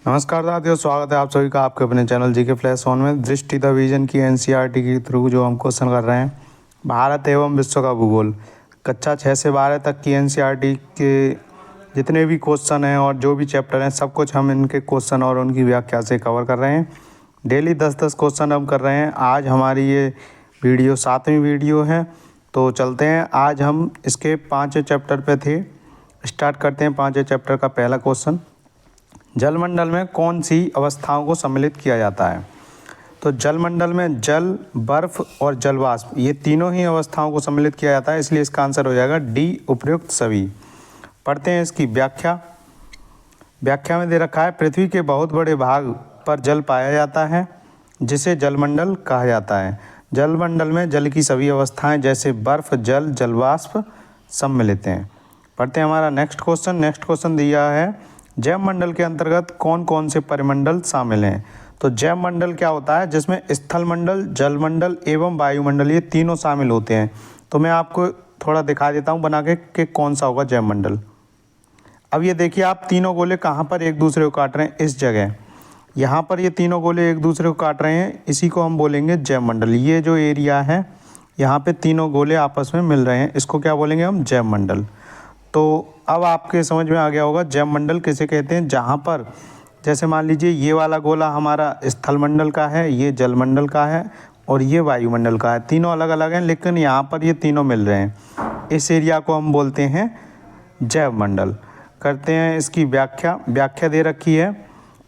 नमस्कार साथियों, स्वागत है आप सभी का आपके अपने चैनल जीके फ्लैश ऑन में। दृष्टि द विजन की एनसीईआरटी के थ्रू जो हम क्वेश्चन कर रहे हैं, भारत एवं विश्व का भूगोल कक्षा 6 से 12 तक की एनसीईआरटी के जितने भी क्वेश्चन हैं और जो भी चैप्टर हैं, सब कुछ हम इनके क्वेश्चन और उनकी व्याख्या से कवर कर रहे हैं। डेली 10-10 क्वेश्चन हम कर रहे हैं। आज हमारी ये वीडियो 7वीं वीडियो है, तो चलते हैं। आज हम इसके 5वें चैप्टर पे थे। स्टार्ट करते हैं 5वें चैप्टर का पहला क्वेश्चन। जलमंडल में कौन सी अवस्थाओं को सम्मिलित किया जाता है? तो जलमंडल में जल, बर्फ और जलवाष्प, ये तीनों ही अवस्थाओं को सम्मिलित किया जाता है, इसलिए इसका आंसर हो जाएगा डी, उपयुक्त सभी। पढ़ते हैं इसकी व्याख्या। व्याख्या में दे रखा है, पृथ्वी के बहुत बड़े भाग पर जल पाया जाता है, जिसे जलमंडल कहा जाता है। जलमंडल में जल की सभी अवस्थाएं जैसे बर्फ, जल, जलवाष्प सम्मिलित हैं। पढ़ते हैं हमारा नेक्स्ट क्वेश्चन। नेक्स्ट क्वेश्चन दिया है, जैव मंडल के अंतर्गत कौन कौन से परिमंडल शामिल हैं? तो जैव मंडल क्या होता है, जिसमें स्थल मंडल, जल मंडल एवं वायुमंडल, ये तीनों शामिल होते हैं। तो मैं आपको थोड़ा दिखा देता हूँ बना के कि कौन सा होगा जैव मंडल। अब ये देखिए, आप तीनों गोले कहाँ पर एक दूसरे को काट रहे हैं, इस जगह यहाँ पर ये तीनों गोले एक दूसरे को काट रहे हैं, इसी को हम बोलेंगे जैव मंडल। ये जो एरिया है, यहाँ पे तीनों गोले आपस में मिल रहे हैं, इसको क्या बोलेंगे हम? जैव मंडल। तो अब आपके समझ में आ गया होगा जैव मंडल किसे कहते हैं। जहाँ पर जैसे मान लीजिए ये वाला गोला हमारा स्थल मंडल का है, ये जल मंडल का है और ये वायुमंडल का है। तीनों अलग अलग हैं, लेकिन यहाँ पर ये तीनों मिल रहे हैं। इस एरिया को हम बोलते हैं जैव मंडल। करते हैं इसकी व्याख्या। व्याख्या दे रखी है,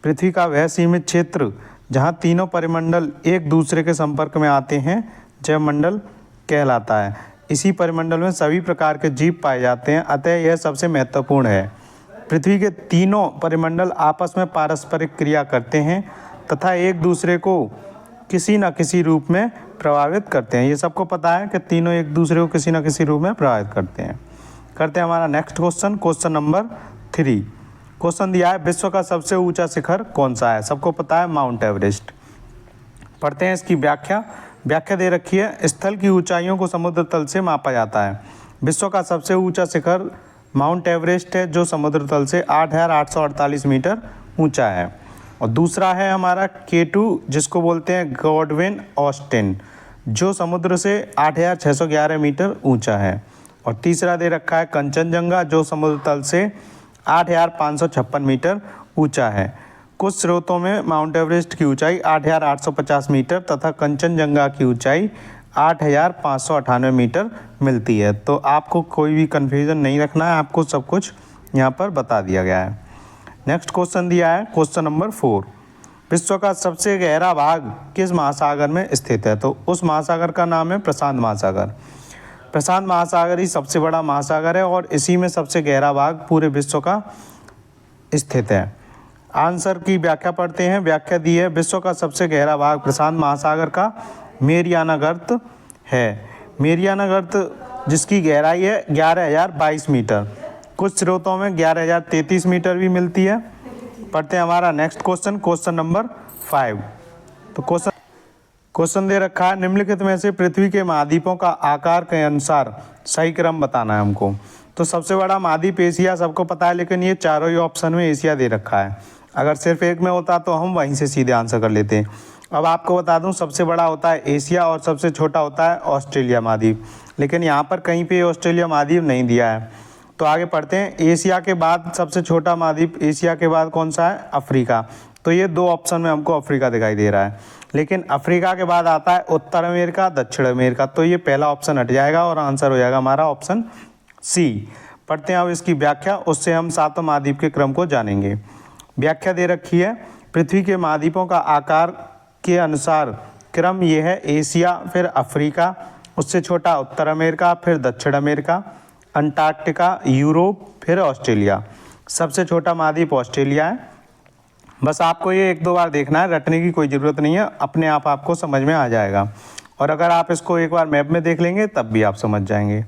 पृथ्वी का वह सीमित क्षेत्र जहाँ तीनों परिमंडल एक दूसरे के संपर्क में आते हैं, जैव मंडल कहलाता है। इसी परिमंडल में सभी प्रकार के जीव पाए जाते हैं, अतः यह सबसे महत्वपूर्ण है। पृथ्वी के तीनों परिमंडल आपस में पारस्परिक क्रिया करते हैं तथा एक दूसरे को किसी न किसी रूप में प्रभावित करते हैं। ये सबको पता है कि तीनों एक दूसरे को किसी न किसी रूप में प्रभावित करते हैं। करते हैं हमारा next question, question number 3। Question दिया है, विश्व का सबसे ऊंचा शिखर कौन सा है? सबको पता है, माउंट एवरेस्ट। पढ़ते हैं इसकी व्याख्या। व्याख्या दे रखी है, स्थल की ऊंचाइयों को समुद्र तल से मापा जाता है। विश्व का सबसे ऊंचा शिखर माउंट एवरेस्ट है, जो समुद्र तल से 8,848 मीटर ऊंचा है। और दूसरा है हमारा K2, जिसको बोलते हैं गॉडविन ऑस्टिन, जो समुद्र से 8,611 मीटर ऊंचा है। और तीसरा दे रखा है कंचनजंगा, जो समुद्र तल से 8,556 मीटर ऊंचा है। कुछ स्रोतों में माउंट एवरेस्ट की ऊंचाई 8,850 मीटर तथा कंचनजंगा की ऊंचाई 8,598 मीटर मिलती है। तो आपको कोई भी कन्फ्यूज़न नहीं रखना है, आपको सब कुछ यहाँ पर बता दिया गया है। नेक्स्ट क्वेश्चन दिया है, क्वेश्चन नंबर 4। विश्व का सबसे गहरा भाग किस महासागर में स्थित है? तो उस महासागर का नाम है प्रशांत महासागर। प्रशांत महासागर ही सबसे बड़ा महासागर है और इसी में सबसे गहरा भाग पूरे विश्व का स्थित है। आंसर की व्याख्या पढ़ते हैं। व्याख्या दी है, विश्व का सबसे गहरा भाग प्रशांत महासागर का मेरियाना गर्त है। मेरियाना गर्त जिसकी गहराई है 11,022 मीटर। कुछ स्रोतों में 11,033 मीटर भी मिलती है। पढ़ते हैं हमारा नेक्स्ट क्वेश्चन, क्वेश्चन नंबर 5। तो क्वेश्चन दे रखा है, निम्नलिखित में से पृथ्वी के महाद्वीपों का आकार के अनुसार सही क्रम बताना है हमको। तो सबसे बड़ा महाद्वीप एशिया, सबको पता है, लेकिन ये चारों ही ऑप्शन में एशिया दे रखा है। अगर सिर्फ एक में होता तो हम वहीं से सीधे आंसर कर लेते हैं। अब आपको बता दूं, सबसे बड़ा होता है एशिया और सबसे छोटा होता है ऑस्ट्रेलिया महाद्वीप, लेकिन यहाँ पर कहीं पे ऑस्ट्रेलिया महाद्वीप नहीं दिया है। तो आगे पढ़ते हैं। एशिया के बाद सबसे छोटा महाद्वीप, एशिया के बाद कौन सा है? अफ्रीका। तो ये दो ऑप्शन में हमको अफ्रीका दिखाई दे रहा है, लेकिन अफ्रीका के बाद आता है उत्तर अमेरिका, दक्षिण अमेरिका। तो ये पहला ऑप्शन हट जाएगा और आंसर हो जाएगा हमारा ऑप्शन सी। पढ़ते हैं अब इसकी व्याख्या, उससे हम 7 महाद्वीप के क्रम को जानेंगे। व्याख्या दे रखी है, पृथ्वी के महाद्वीपों का आकार के अनुसार क्रम ये है, एशिया, फिर अफ्रीका, उससे छोटा उत्तर अमेरिका, फिर दक्षिण अमेरिका, अंटार्कटिका, यूरोप, फिर ऑस्ट्रेलिया। सबसे छोटा महाद्वीप ऑस्ट्रेलिया है। बस आपको ये 1-2 बार देखना है, रटने की कोई ज़रूरत नहीं है, अपने आप आपको समझ में आ जाएगा। और अगर आप इसको एक बार मैप में देख लेंगे तब भी आप समझ जाएंगे।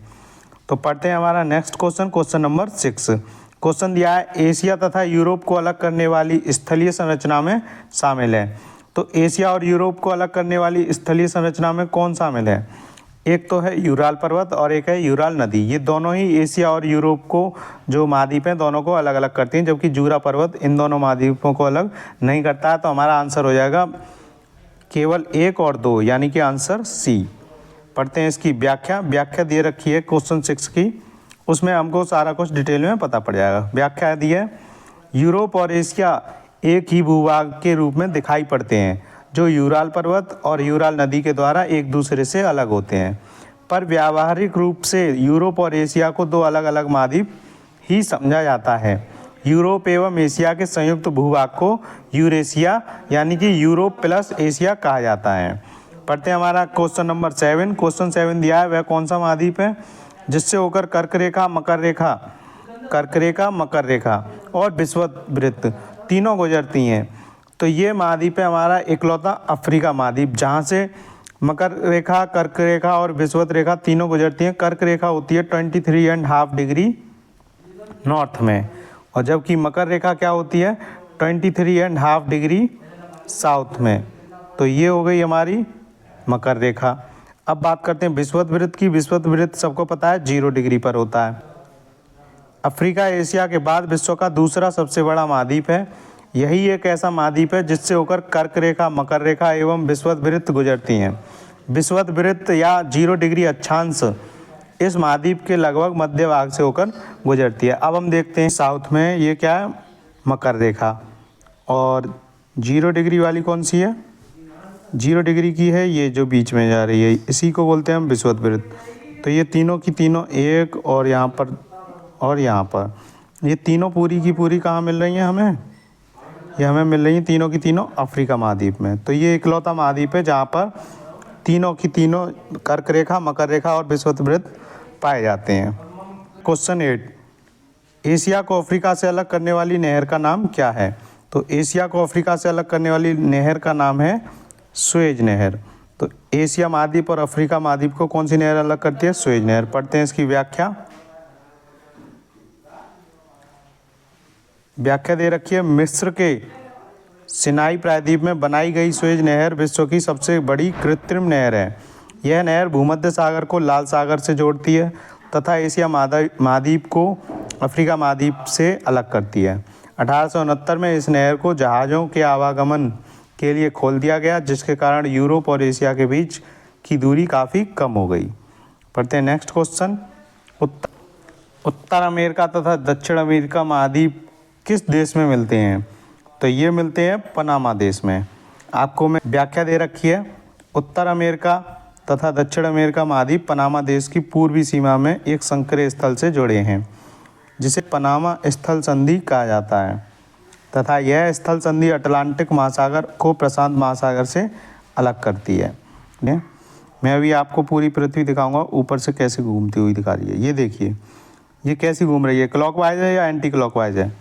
तो पढ़ते हैं हमारा next question, question number 6। Question दिया है, एशिया तथा यूरोप को अलग करने वाली स्थलीय संरचना में शामिल है। तो एशिया और यूरोप को अलग करने वाली स्थलीय संरचना में कौन शामिल है? एक तो है यूराल पर्वत और एक है यूराल नदी। ये दोनों ही एशिया और यूरोप को जो महाद्वीप हैं दोनों को अलग अलग करती हैं, जबकि जूरा पर्वत इन दोनों महाद्वीपों को अलग नहीं करता है। तो हमारा आंसर हो जाएगा केवल 1 और 2, यानी कि आंसर सी। पढ़ते हैं इसकी व्याख्या। व्याख्या दे रखी है क्वेश्चन 6 की, उसमें हमको सारा कुछ डिटेल में पता पड़ जाएगा। व्याख्या दी है, यूरोप और एशिया एक ही भूभाग के रूप में दिखाई पड़ते हैं, जो यूराल पर्वत और यूराल नदी के द्वारा एक दूसरे से अलग होते हैं, पर व्यावहारिक रूप से यूरोप और एशिया को 2 अलग अलग महाद्वीप ही समझा जाता है। यूरोप एवं एशिया के संयुक्त भूभाग को यूरेशिया यानी कि यूरोप प्लस एशिया कहा जाता है। पढ़ते हैं हमारा क्वेश्चन नंबर 7। क्वेश्चन 7 दिया है, वह कौन सा महाद्वीप है जिससे होकर कर्क रेखा, मकर रेखा और विषुववृत्त तीनों गुजरती हैं? तो ये महाद्वीप है हमारा इकलौता अफ्रीका महाद्वीप, जहाँ से मकर रेखा, कर्क रेखा और विषुवत रेखा तीनों गुजरती हैं। कर्क रेखा होती है 23.5 डिग्री नॉर्थ में, और जबकि मकर रेखा क्या होती है 23.5 डिग्री साउथ में। तो ये हो गई हमारी मकर रेखा। अब बात करते हैं विषुवत वृत्त की। विषुवत वृत्त सबको पता है 0 डिग्री पर होता है। अफ्रीका एशिया के बाद विश्व का दूसरा सबसे बड़ा महाद्वीप है। यही एक ऐसा महाद्वीप है जिससे होकर कर्क रेखा, मकर रेखा एवं विषुवत वृत्त गुजरती हैं। विषुवत वृत्त या 0 डिग्री अक्षांश इस महाद्वीप के लगभग मध्य भाग से होकर गुजरती है। अब हम देखते हैं साउथ में ये क्या है, मकर रेखा, और 0 डिग्री वाली कौन सी है, 0 डिग्री की है ये जो बीच में जा रही है, इसी को बोलते हैं हम विषुवत वृत्त। तो ये तीनों की तीनों एक और यहाँ पर और यहाँ पर, ये तीनों पूरी की पूरी कहाँ मिल रही हैं हमें, ये हमें मिल रही हैं तीनों की तीनों अफ्रीका महाद्वीप में। तो ये इकलौता महाद्वीप है जहाँ पर तीनों की तीनों कर्क रेखा, मकर रेखा और विषुवत वृत्त पाए जाते हैं। क्वेश्चन 8, एशिया को अफ्रीका से अलग करने वाली नहर का नाम क्या है? तो एशिया को अफ्रीका से अलग करने वाली नहर का नाम है सुएज नहर। तो एशिया महाद्वीप और अफ्रीका महाद्वीप को कौन सी नहर अलग करती है? सुएज नहर। पढ़ते हैं इसकी व्याख्या। व्याख्या दे रखी है, मिस्र के सिनाई प्रायद्वीप में बनाई गई सुएज नहर विश्व की सबसे बड़ी कृत्रिम नहर है। यह नहर भूमध्य सागर को लाल सागर से जोड़ती है तथा एशिया महाद्वीप को अफ्रीका महाद्वीप से अलग करती है। 1869 में इस नहर को जहाज़ों के आवागमन के लिए खोल दिया गया, जिसके कारण यूरोप और एशिया के बीच की दूरी काफ़ी कम हो गई। पढ़ते हैं नेक्स्ट क्वेश्चन। उत्तर अमेरिका तथा दक्षिण अमेरिका महाद्वीप किस देश में मिलते हैं? तो ये मिलते हैं पनामा देश में। आपको मैं व्याख्या दे रखी है, उत्तर अमेरिका तथा दक्षिण अमेरिका महाद्वीप पनामा देश की पूर्वी सीमा में एक संकरे स्थल से जुड़े हैं, जिसे पनामा स्थल संधि कहा जाता है, तथा यह स्थल संधि अटलांटिक महासागर को प्रशांत महासागर से अलग करती है। मैं अभी आपको पूरी पृथ्वी दिखाऊंगा ऊपर से कैसे घूमती हुई दिखा रही है। ये देखिए, ये कैसी घूम रही है, क्लॉकवाइज है या एंटी क्लॉकवाइज है?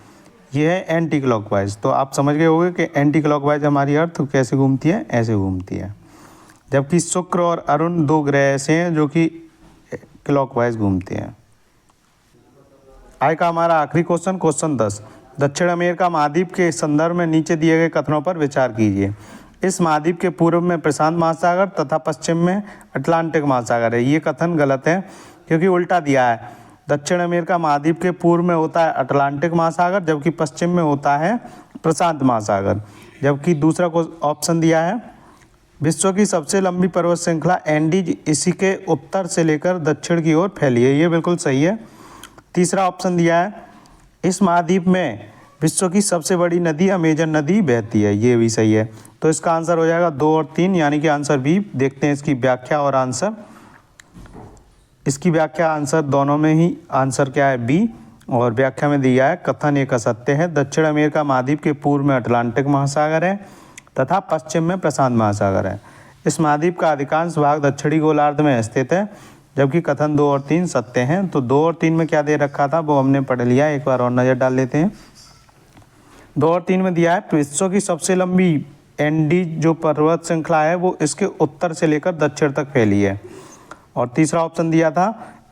ये है एंटी क्लॉकवाइज। तो आप समझ गए होंगे कि एंटी क्लॉकवाइज हमारी अर्थ कैसे घूमती है, ऐसे घूमती है। जबकि शुक्र और अरुण 2 ग्रह ऐसे हैं जो कि क्लॉकवाइज घूमते हैं। आज का हमारा आखिरी क्वेश्चन, क्वेश्चन 10, दक्षिण अमेरिका महाद्वीप के संदर्भ में नीचे दिए गए कथनों पर विचार कीजिए। इस महाद्वीप के पूर्व में प्रशांत महासागर तथा पश्चिम में अटलांटिक महासागर है। ये कथन गलत है क्योंकि उल्टा दिया है। दक्षिण अमेरिका महाद्वीप के पूर्व में होता है अटलांटिक महासागर, जबकि पश्चिम में होता है प्रशांत महासागर। जबकि दूसरा ऑप्शन दिया है, विश्व की सबसे लंबी पर्वत श्रृंखला एंडीज इसी के उत्तर से लेकर दक्षिण की ओर फैली है। ये बिल्कुल सही है। तीसरा ऑप्शन दिया है, इस महाद्वीप में विश्व की सबसे बड़ी नदी अमेजन नदी बहती है। ये भी सही है। तो इसका आंसर हो जाएगा 2 और 3, यानी कि आंसर बी। देखते हैं इसकी व्याख्या और आंसर। इसकी व्याख्या आंसर दोनों में ही आंसर क्या है, बी। और व्याख्या में दिया है, कथन एक असत्य है। दक्षिण अमेरिका महाद्वीप के पूर्व में अटलांटिक महासागर है तथा पश्चिम में प्रशांत महासागर है। इस महाद्वीप का अधिकांश भाग दक्षिणी गोलार्ध में स्थित है, जबकि कथन 2 और 3 सत्य हैं। तो 2 और 3 में क्या दे रखा था वो हमने पढ़ लिया, एक बार और नज़र डाल लेते हैं। 2 और 3 में दिया है, विश्व की सबसे लंबी एंडीज जो पर्वत श्रृंखला है वो इसके उत्तर से लेकर दक्षिण तक फैली है। और तीसरा ऑप्शन दिया था,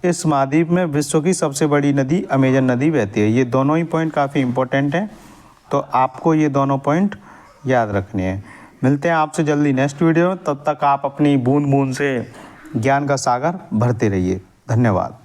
इस महाद्वीप में विश्व की सबसे बड़ी नदी अमेजन नदी बहती है। ये दोनों ही पॉइंट काफ़ी इंपॉर्टेंट हैं, तो आपको ये दोनों पॉइंट याद रखने हैं। मिलते हैं आपसे जल्दी नेक्स्ट वीडियो में। तब तक आप अपनी बूंद बूंद से ज्ञान का सागर भरते रहिए। धन्यवाद।